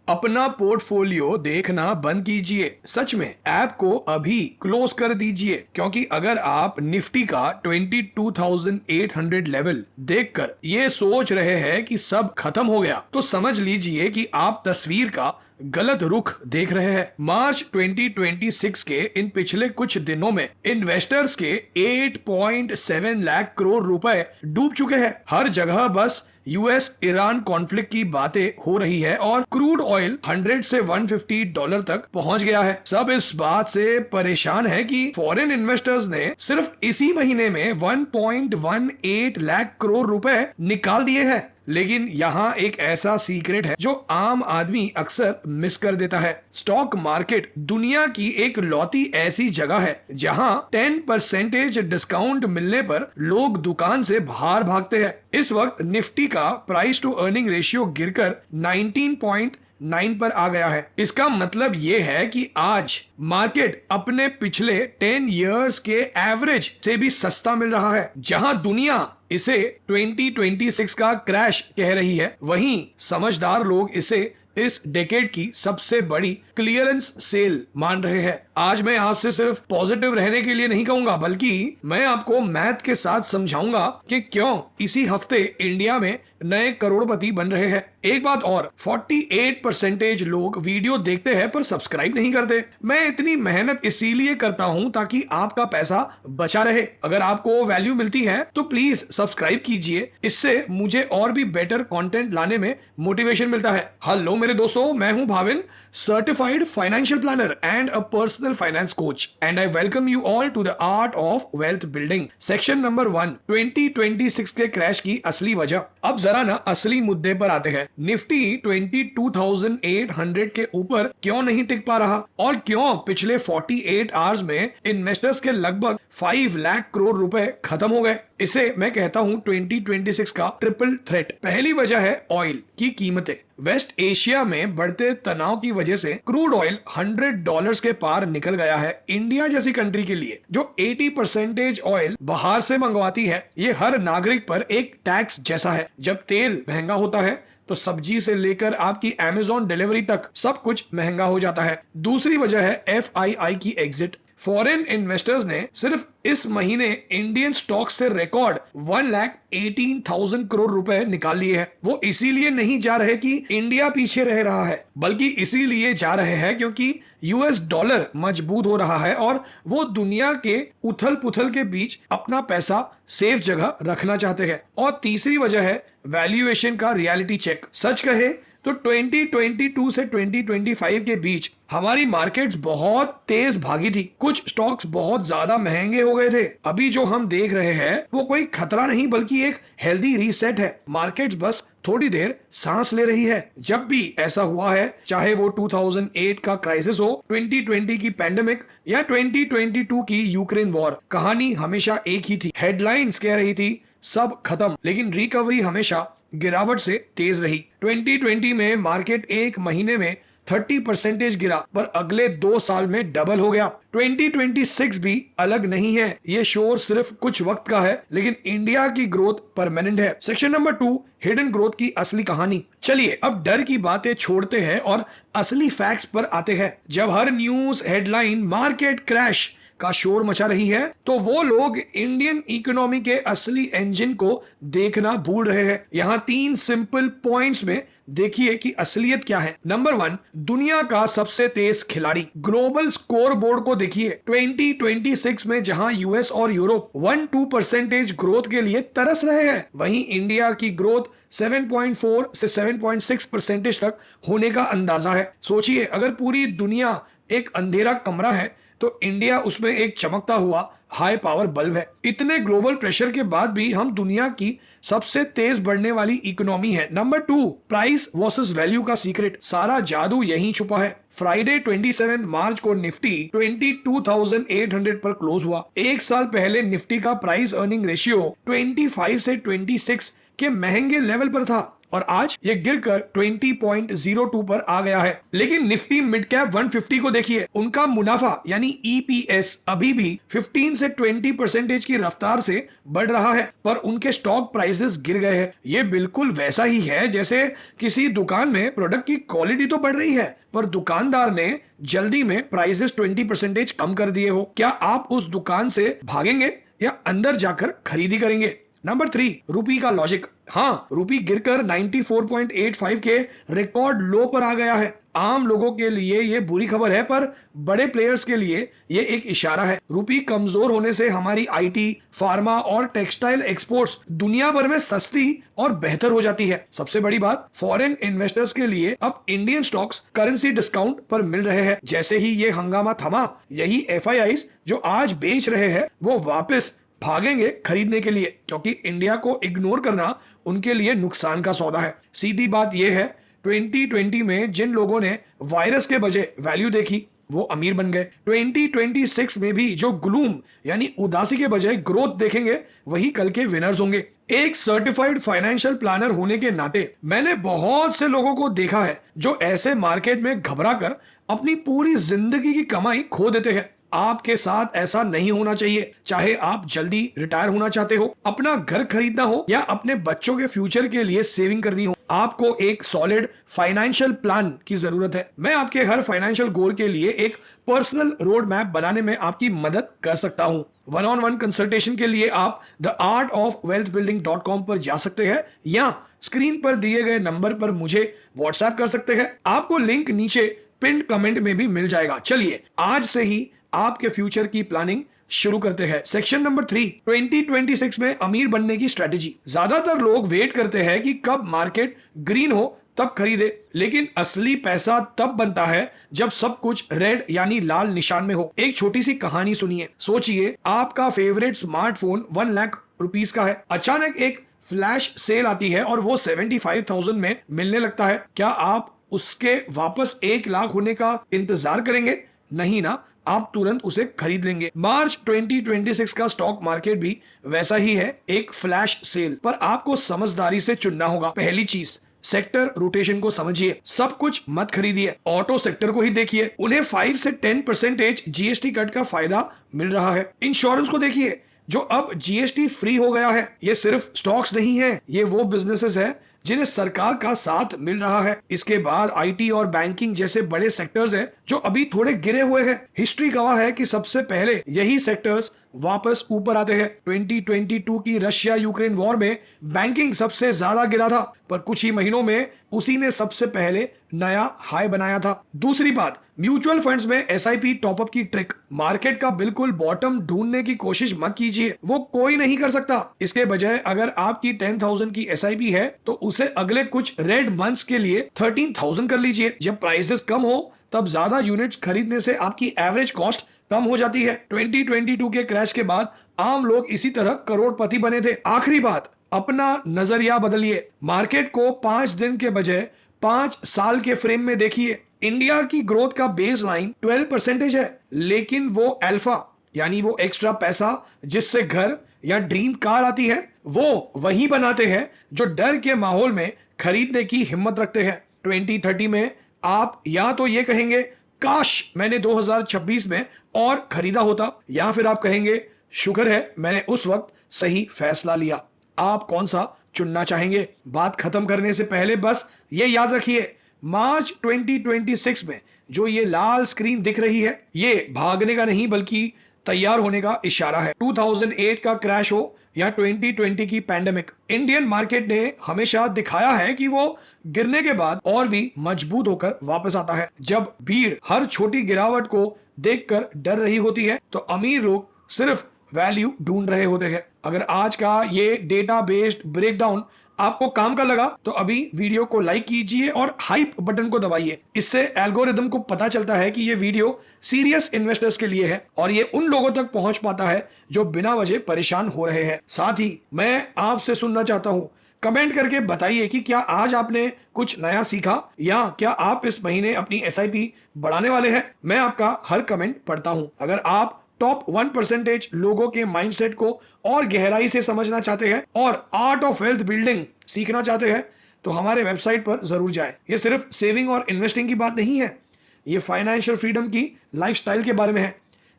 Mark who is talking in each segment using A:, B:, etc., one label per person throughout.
A: अपना पोर्टफोलियो देखना बंद कीजिए। सच में ऐप को अभी क्लोज कर दीजिए, क्योंकि अगर आप निफ्टी का 22,800 लेवल देखकर ये सोच रहे हैं कि सब खत्म हो गया, तो समझ लीजिए कि आप तस्वीर का गलत रुख देख रहे हैं। मार्च 2026 के इन पिछले कुछ दिनों में इन्वेस्टर्स के 8.7 लाख करोड़ रुपए डूब चुके हैं। हर जगह बस यूएस ईरान कॉन्फ्लिक्ट की बातें हो रही है और क्रूड ऑयल 100 से 150 डॉलर तक पहुंच गया है। सब इस बात से परेशान है कि फॉरेन इन्वेस्टर्स ने सिर्फ इसी महीने में 1.18 लाख करोड़ रुपए निकाल दिए हैं। लेकिन यहाँ एक ऐसा सीक्रेट है जो आम आदमी अक्सर मिस कर देता है। स्टॉक मार्केट दुनिया की एक लौती ऐसी जगह है जहाँ 10% डिस्काउंट मिलने पर लोग दुकान से बाहर भागते हैं। इस वक्त निफ्टी का प्राइस टू अर्निंग रेशियो गिरकर 19.9 पर आ गया है। इसका मतलब ये है कि आज मार्केट अपने पिछले 10 इयर्स के एवरेज से भी सस्ता मिल रहा है। जहां दुनिया इसे 2026 का क्रैश कह रही है, वहीं समझदार लोग इसे इस डेकेड की सबसे बड़ी क्लियरेंस सेल मान रहे हैं। आज मैं आपसे सिर्फ पॉजिटिव रहने के लिए नहीं कहूंगा, बल्कि मैं आपको मैथ के साथ समझाऊंगा कि क्यों इसी हफ्ते इंडिया में नए करोड़पति बन रहे हैं। एक बात और, 48% लोग वीडियो देखते हैं पर सब्सक्राइब नहीं करते। मैं इतनी मेहनत इसीलिए करता हूं ताकि आपका पैसा बचा रहे। अगर आपको वैल्यू मिलती है तो प्लीज सब्सक्राइब कीजिए, इससे मुझे और भी बेटर कंटेंट लाने में मोटिवेशन मिलता है। हेलो मेरे दोस्तों, मैं हूं Bhavin, certified financial planner and a personal finance coach, and I welcome you all to the art of wealth building. Section number 1, 2026 के क्रैश की असली वजह। अब जरा ना असली मुद्दे पर आते हैं। निफ्टी 22,800 के ऊपर क्यों नहीं टिक पा रहा, और क्यों पिछले 48 आवर्स में इन्वेस्टर्स के लगभग 5 लाख करोड़ रुपए खत्म हो गए। इसे मैं कहता हूं 2026 का ट्रिपल थ्रेट। पहली वजह है ऑयल की कीमतें। वेस्ट एशिया में बढ़ते तनाव की वजह से क्रूड ऑयल $100 के पार निकल गया है। इंडिया जैसी कंट्री के लिए जो 80% ऑयल बाहर से मंगवाती है, ये हर नागरिक पर एक टैक्स जैसा है। जब तेल महंगा होता है तो सब्जी से लेकर आपकी अमेज़न डिलीवरी तक सब कुछ महंगा हो जाता है। दूसरी वजह है FII की एग्जिट। फॉरेन इन्वेस्टर्स ने सिर्फ इस महीने इंडियन स्टॉक से रिकॉर्ड 1,18,000 करोड़ रुपए निकाल लिए हैं। वो इसीलिए नहीं जा रहे कि इंडिया पीछे रह रहा है, बल्कि इसीलिए जा रहे हैं क्योंकि US डॉलर मजबूत हो रहा है और वो दुनिया के उथल पुथल के बीच अपना पैसा सेफ जगह रखना चाहते हैं। और तीसरी वजह है वैल्यूएशन का रियलिटी चेक। सच कहे तो 2022 से 2025 के बीच हमारी मार्केट्स बहुत तेज भागी थी। कुछ स्टॉक्स बहुत ज्यादा महंगे हो गए थे। अभी जो हम देख रहे हैं वो कोई खतरा नहीं, बल्कि एक हेल्दी रीसेट है। मार्केट्स बस थोड़ी देर सांस ले रही है। जब भी ऐसा हुआ है, चाहे वो 2008 का क्राइसिस हो, 2020 की पैंडेमिक या 2022 की यूक्रेन वॉर, कहानी हमेशा एक ही थी। हेडलाइंस कह रही थी सब खत्म, लेकिन रिकवरी हमेशा गिरावट से तेज रही। 2020 में मार्केट एक महीने में 30% गिरा, पर अगले 2 साल में डबल हो गया। 2026 भी अलग नहीं है। ये शोर सिर्फ कुछ वक्त का है, लेकिन इंडिया की ग्रोथ परमानेंट है। सेक्शन नंबर 2, हिडन ग्रोथ की असली कहानी। चलिए अब डर की बातें छोड़ते हैं और असली फैक्ट्स पर आते हैं। जब हर न्यूज हेडलाइन मार्केट क्रैश का शोर मचा रही है, तो वो लोग इंडियन इकोनॉमी के असली इंजन को देखना भूल रहे हैं। यहाँ 3 सिंपल पॉइंट्स में देखिए कि असलियत क्या है। नंबर 1, दुनिया का सबसे तेज खिलाड़ी। ग्लोबल स्कोर बोर्ड को देखिए। 2026 में जहां यूएस और यूरोप 1-2% ग्रोथ के लिए तरस रहे हैं, वहीं इंडिया की ग्रोथ 7.4 से 7.6% तक होने का अंदाजा है। सोचिए, अगर पूरी दुनिया एक अंधेरा कमरा है तो इंडिया उसमें एक चमकता हुआ हाई पावर बल्ब है। इतने ग्लोबल प्रेशर के बाद भी हम दुनिया की सबसे तेज बढ़ने वाली इकोनॉमी है। नंबर 2, प्राइस वर्सेस वैल्यू का सीक्रेट। सारा जादू यहीं छुपा है। फ्राइडे 27 मार्च को निफ्टी 22,800 पर क्लोज हुआ। एक साल पहले निफ्टी का प्राइस अर्निंग रेशियो 25 से 26 के महंगे लेवल पर था। और आज ये गिरकर 20.02 पर आ गया है। लेकिन निफ्टी मिड कैप 150 को देखिए, उनका मुनाफा यानी ईपीएस अभी भी 15 से 20% की रफ्तार से बढ़ रहा है, पर उनके स्टॉक प्राइसेस गिर गए हैं। ये बिल्कुल वैसा ही है जैसे किसी दुकान में प्रोडक्ट की क्वालिटी तो बढ़ रही है, पर दुकानदार ने जल्दी में प्राइसेस 20% कम कर दिए हो। क्या आप उस दुकान से भागेंगे या अंदर जाकर खरीदी करेंगे? नंबर 3, रूपी का लॉजिक। हाँ, रूपी गिरकर 94.85 के रिकॉर्ड लो पर आ गया है। आम लोगों के लिए ये बुरी खबर है, पर बड़े प्लेयर्स के लिए ये एक इशारा है। रूपी कमजोर होने से हमारी आईटी, फार्मा और टेक्सटाइल एक्सपोर्ट्स दुनिया भर में सस्ती और बेहतर हो जाती है। सबसे बड़ी बात, फॉरेन इन्वेस्टर्स के लिए अब इंडियन स्टॉक्स करेंसी डिस्काउंट पर मिल रहे हैं। जैसे ही ये हंगामा थमा, यही एफआईआईज जो आज बेच रहे हैं वो वापस भागेंगे खरीदने के लिए, क्योंकि इंडिया को इग्नोर करना उनके लिए नुकसान का सौदा है। सीधी बात यह है, 2020 में जिन लोगों ने वायरस के बजाय वैल्यू देखी वो अमीर बन गए। 2026 में भी जो ग्लूम यानी उदासी के बजाय ग्रोथ देखेंगे वही कल के विनर्स होंगे। एक सर्टिफाइड फाइनेंशियल प्लानर होने के नाते मैंने बहुत से लोगों को देखा है जो ऐसे मार्केट में घबराकर अपनी पूरी जिंदगी की कमाई खो देते हैं। आपके साथ ऐसा नहीं होना चाहिए। चाहे आप जल्दी रिटायर होना चाहते हो, अपना घर खरीदना हो या अपने बच्चों के फ्यूचर के लिए सेविंग करनी हो, आपको एक सॉलिड फाइनेंशियल प्लान की जरूरत है। मैं आपके हर फाइनेंशियल गोल के लिए एक पर्सनल रोड मैप बनाने में आपकी मदद कर सकता हूं। वन-ऑन-वन कंसल्टेशन के लिए आप theartofwealthbuilding.com पर जा सकते हैं या स्क्रीन पर दिए गए नंबर पर मुझे व्हाट्सएप कर सकते हैं। आपको लिंक नीचे पिन कमेंट में भी मिल जाएगा। चलिए आज से ही आपके फ्यूचर की प्लानिंग शुरू करते हैं। सेक्शन नंबर 3, 2026 में अमीर बनने की स्ट्रेटेजी। ज्यादातर लोग वेट करते हैं कि कब मार्केट ग्रीन हो तब खरीदे, लेकिन असली पैसा तब बनता है जब सब कुछ रेड यानी लाल निशान में हो। एक छोटी सी कहानी सुनिए। सोचिए आपका फेवरेट स्मार्टफोन 1 लाख रुपीस का है। अचानक एक फ्लैश सेल आती है और वो 75,000 में मिलने लगता है। क्या आप उसके वापस 1 लाख होने का इंतजार करेंगे? नहीं ना, आप तुरंत उसे खरीद लेंगे। मार्च 2026 का स्टॉक मार्केट भी वैसा ही है, एक फ्लैश सेल, पर आपको समझदारी से चुनना होगा। पहली चीज, सेक्टर रोटेशन को समझिए। सब कुछ मत खरीदिए, ऑटो सेक्टर को ही देखिए। उन्हें 5 से 10% जीएसटी कट का फायदा मिल रहा है। इंश्योरेंस को देखिए जो अब जीएसटी फ्री हो गया है। ये सिर्फ स्टॉक्स नहीं है, ये वो बिजनेसेस है जिन्हें सरकार का साथ मिल रहा है। इसके बाद आईटी और बैंकिंग जैसे बड़े सेक्टर्स हैं जो अभी थोड़े गिरे हुए हैं। हिस्ट्री गवाह है कि सबसे पहले यही सेक्टर्स वापस ऊपर आते हैं। 2022 की रशिया यूक्रेन वॉर में बैंकिंग सबसे ज्यादा गिरा था, पर कुछ ही महीनों में उसी ने सबसे पहले नया हाई बनाया था। दूसरी बात, म्यूचुअल फंड्स में एसआईपी टॉपअप की ट्रिक। मार्केट का बिल्कुल बॉटम ढूंढने की कोशिश मत कीजिए, वो कोई नहीं कर सकता। इसके बजाय अगर आपकी 10,000 की एसआईपी है तो उसे अगले कुछ रेड मंथ्स के लिए 13,000 कर लीजिए। जब प्राइसेस कम हो तब ज्यादा यूनिट्स खरीदने से आपकी एवरेज कॉस्ट कम हो जाती है। 2022 के क्रैश के बाद आम लोग इसी तरह करोड़पति बने थे। आखिरी बात, अपना नजरिया बदलिए। मार्केट को 5 दिन के बजाय 5 साल के फ्रेम में देखिए। इंडिया की ग्रोथ का बेस लाइन 12% है, लेकिन वो अल्फा यानी वो एक्स्ट्रा पैसा जिससे घर या ड्रीम कार आती है, वो वही बनाते हैं जो डर के माहौल में खरीदने की हिम्मत रखते हैं। 2030 में आप या तो ये कहेंगे काश मैंने 2026 में और खरीदा होता, या फिर आप कहेंगे शुक्र है मैंने उस वक्त सही फैसला लिया। आप कौन सा चुनना चाहेंगे? बात खत्म करने से पहले बस ये याद रखिए, मार्च 2026 में जो ये लाल स्क्रीन दिख रही है ये भागने का नहीं बल्कि तैयार होने का इशारा है। 2008 का क्रैश हो या 2020 की पैंडेमिक, इंडियन मार्केट ने हमेशा दिखाया है कि वो गिरने के बाद और भी मजबूत होकर वापस आता है। जब भीड़ हर छोटी गिरावट को देखकर डर रही होती है तो अमीर लोग सिर्फ वैल्यू ढूंढ रहे होते हैं। अगर आज का ये डेटा बेस्ड ब्रेकडाउन आपको काम का लगा तो अभी वीडियो को लाइक कीजिए और हाइप बटन को दबाइए। इससे एल्गोरिदम को पता चलता है कि ये वीडियो सीरियस इन्वेस्टर्स के लिए है और ये उन लोगों तक पहुंच पाता है जो बिना वजह परेशान हो रहे हैं। साथ ही मैं आपसे सुनना चाहता हूं, कमेंट करके बताइए कि क्या आज आपने कुछ नया सीखा या क्या आप इस महीने अपनी एसआईपी बढ़ाने वाले हैं। मैं आपका हर कमेंट पढ़ता हूं। अगर आप टॉप 1% लोगों के माइंडसेट को और गहराई से समझना चाहते हैं और आर्ट ऑफ वेल्थ बिल्डिंग सीखना चाहते हैं तो हमारे वेबसाइट पर जरूर जाएं। ये सिर्फ सेविंग और इन्वेस्टिंग की बात नहीं है, ये फाइनेंशियल फ्रीडम की लाइफस्टाइल के बारे में है।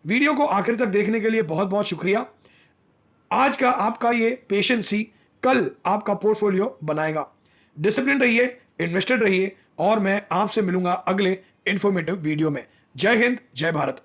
A: वीडियो को आखिर तक देखने के लिए बहुत बहुत शुक्रिया। आज का आपका ये पेशेंस ही कल आपका पोर्टफोलियो बनाएगा। डिसिप्लिन रहिए, इन्वेस्टेड रहिए और मैं आपसे मिलूंगा अगले इंफॉर्मेटिव वीडियो में। जय हिंद, जय भारत।